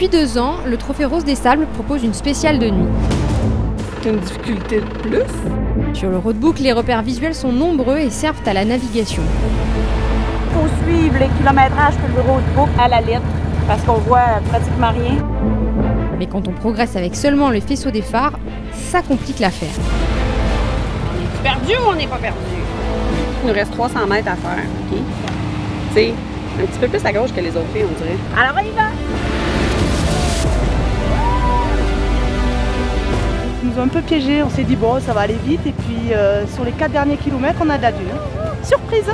Depuis 2 ans, le Trophée Rose des Sables propose une spéciale de nuit. C'est une difficulté de plus. Sur le roadbook, les repères visuels sont nombreux et servent à la navigation. Il faut suivre les kilométrages que le roadbook à la lettre parce qu'on voit pratiquement rien. Mais quand on progresse avec seulement le faisceau des phares, ça complique l'affaire. On est perdu ou on n'est pas perdu? Il nous reste 300 mètres à faire, OK? C'est un petit peu plus à gauche que les autres filles, on dirait. Alors on y va! Ils nous ont un peu piégés, on s'est dit bon ça va aller vite et puis sur les 4 derniers kilomètres on a de la dune. Surprise!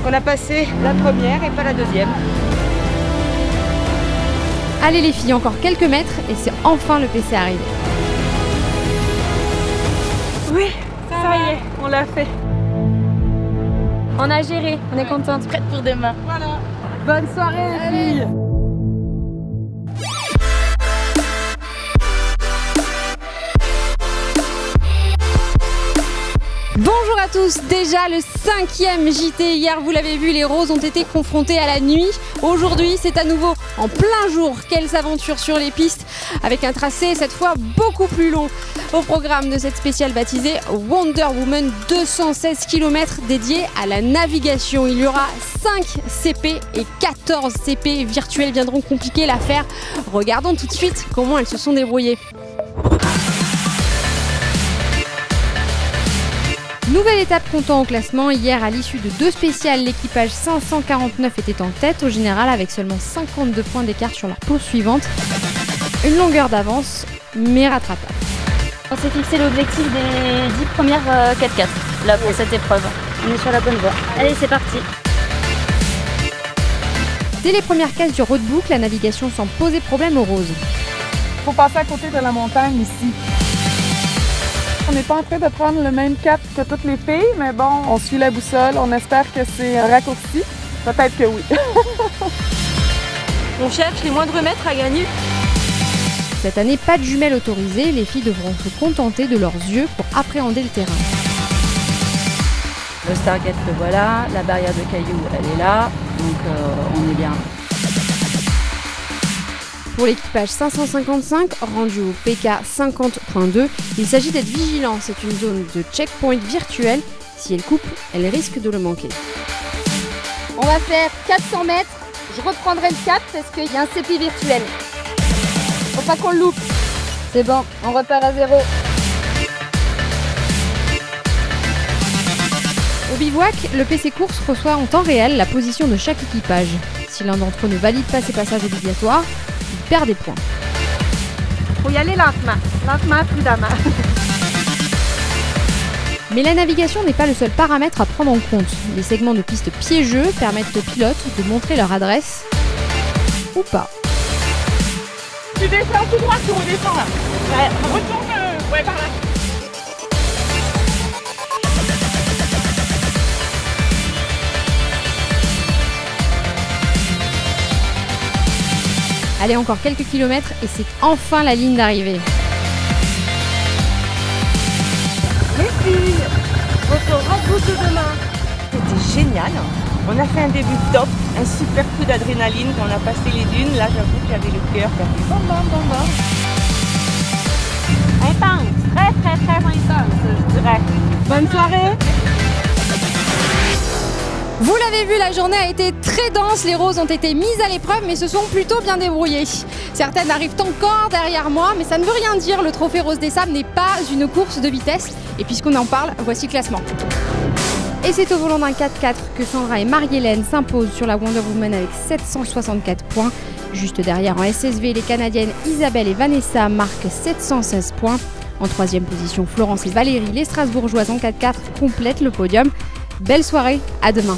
On a passé la première et pas la deuxième. Allez les filles, encore quelques mètres et c'est enfin le PC arrivé. Oui, ça y est, on l'a fait. On a géré, on est contente. Prête pour demain. Voilà. Bonne soirée les filles! Bonjour à tous, déjà le 5e JT. Hier vous l'avez vu, les roses ont été confrontées à la nuit. Aujourd'hui c'est à nouveau en plein jour. Quelles aventures sur les pistes avec un tracé cette fois beaucoup plus long. Au programme de cette spéciale baptisée Wonder Woman, 216 km dédiés à la navigation. Il y aura 5 CP et 14 CP virtuels viendront compliquer l'affaire. Regardons tout de suite comment elles se sont débrouillées. Nouvelle étape comptant au classement. Hier, à l'issue de 2 spéciales, l'équipage 549 était en tête au général avec seulement 52 points d'écart sur la poursuivante. Une longueur d'avance, mais rattrapable. On s'est fixé l'objectif des 10 premières 4x4 là pour cette épreuve. On est sur la bonne voie. Allez, c'est parti. Dès les premières cases du roadbook, la navigation sans poser problème aux roses. Faut passer à côté de la montagne ici. On n'est pas en train de prendre le même cap que toutes les filles, mais bon, on suit la boussole, on espère que c'est un raccourci. Peut-être que oui. On cherche les moindres mètres à gagner. Cette année, pas de jumelles autorisées, les filles devront se contenter de leurs yeux pour appréhender le terrain. Le Stargate le voilà, la barrière de cailloux elle est là, donc on est bien. Pour l'équipage 555, rendu au PK 50.2, il s'agit d'être vigilant. C'est une zone de checkpoint virtuel. Si elle coupe, elle risque de le manquer. On va faire 400 mètres. Je reprendrai le cap parce qu'il y a un CP virtuel. Faut pas qu'on le loupe. C'est bon, on repart à zéro. Au bivouac, le PC course reçoit en temps réel la position de chaque équipage. Si l'un d'entre eux ne valide pas ses passages obligatoires, il perd des points. Faut y aller lentement, prudemment. Mais la navigation n'est pas le seul paramètre à prendre en compte. Les segments de pistes piégeux permettent aux pilotes de montrer leur adresse ou pas. Tu descends tout droit, tu redescends là. Ouais, retourne, ouais, par là. Allez, encore quelques kilomètres et c'est enfin la ligne d'arrivée. Les filles, votre roadbook de demain. C'était génial. On a fait un début top, un super coup d'adrénaline quand on a passé les dunes. Là, j'avoue que j'avais le cœur qui a fait bam bam bam bam. Intense, très intense, je dirais. Bonne soirée. Vous l'avez vu, la journée a été très dense, les roses ont été mises à l'épreuve mais se sont plutôt bien débrouillées. Certaines arrivent encore derrière moi, mais ça ne veut rien dire, le Trophée Rose des Sables n'est pas une course de vitesse. Et puisqu'on en parle, voici le classement. Et c'est au volant d'un 4x4 que Sandra et Marie-Hélène s'imposent sur la Wonder Woman avec 764 points. Juste derrière en SSV, les Canadiennes Isabelle et Vanessa marquent 716 points. En 3e position, Florence et Valérie, les Strasbourgeoises en 4x4 complètent le podium. Belle soirée, à demain.